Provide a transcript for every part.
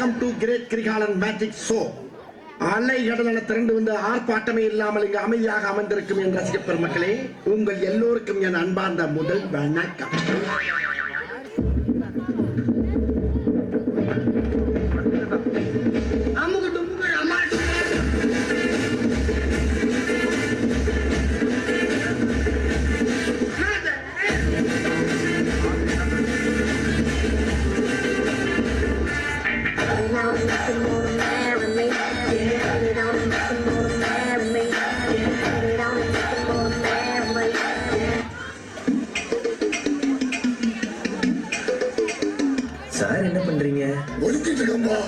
Welcome to great Kirikalan magic show. அலை கடலான திரண்டு வந்து ஆர்ப்பாட்டமே இல்லாமல் இங்கு அமைதியாக அமர்ந்திருக்கும் என் ரசிக பெருமக்களே, உங்கள் எல்லோருக்கும் என் அன்பார்ந்த முதல் வணக்கம். சார் என்ன பண்றீங்க? ஒதுக்கிட்டு இருக்கோம்பா.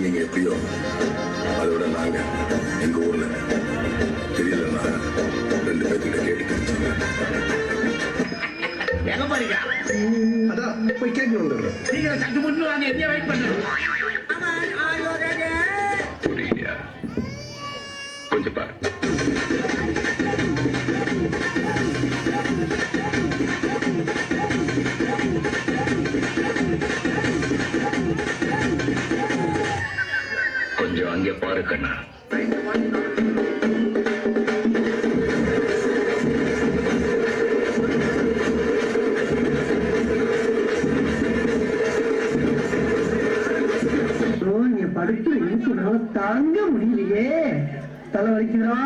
நீங்க எப்படியோ அதோட நாங்க எங்க ஊர்ல தெரியலன்னா 2 பேர்கிட்ட கேட்டு எங்க பாருங்க, அதான் போய் கேட்டு வந்துடுறோம். நீங்க சட்டு முன்னு வாங்க, என்ன வெயிட் பண்ணுங்க. புரியலையா? கொஞ்சம் பாரு. கொஞ்சம் அங்கே பாரு கண்ணா. படுத்து இருக்குனால தாங்க முடியலையே. தலை வலிக்குதா?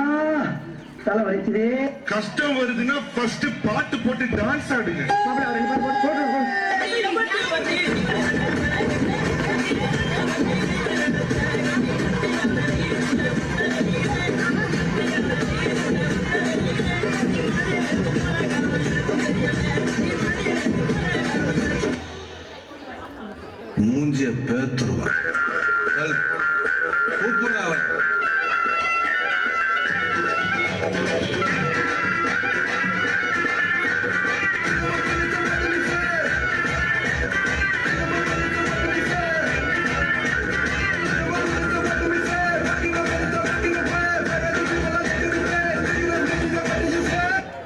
தலை வலிக்குதே. கஷ்டம் வருதுன்னா ஃபர்ஸ்ட் பாட்டு போட்டு டான்ஸ் ஆடுங்க. மூஞ்சிய பேத்துருவா.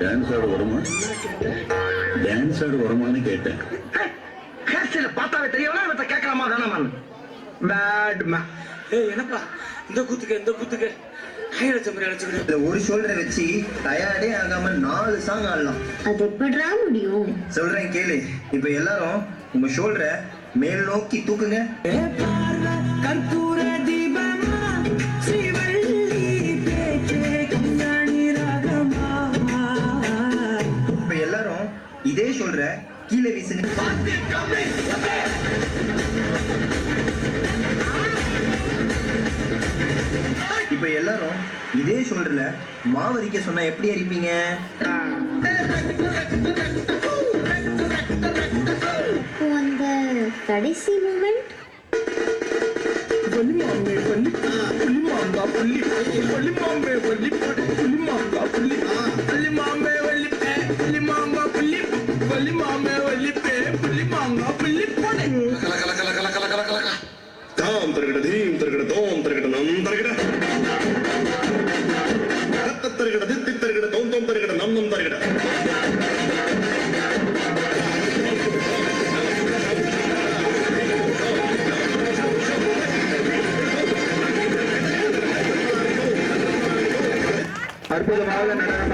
டான்ஸ் ஆட வருமா? டான்ஸ் ஆட வருமானு கேட்டேன். பார்த்தாவே தெரியல, இவற்றை கேட்கலாமா வேணாமா? பேட்மா. என்னப்பா இந்த குத்துக்கு ஒரு ஷோல்டரை வச்சு டயர்டே ஆகாம 4 சாங் ஆடலாம். அது எப்படிடா முடியும்? சொல்றேன் கேளு. இப்ப எல்லாரும் உங்க ஷோல்டரை மேல் நோக்கி தூக்குங்க. இப்ப எல்லாரும் இதே ஷோல்டரை கீழே வீசுங்க. இப்ப எல்லாரும் இதே ஷோல்டர்ல மாவரிக்க சொன்னா எப்படி அரிப்பீங்க? அந்த கடைசி மூமெண்ட் தாம் தருகிட தீம் தருகிட தோம் தருகிட நம் தருகிட தருகிட தித்தி தருகிட தோம் தோம் தருகிட நம் நம் தருகிட. அற்புதமாக நடனம்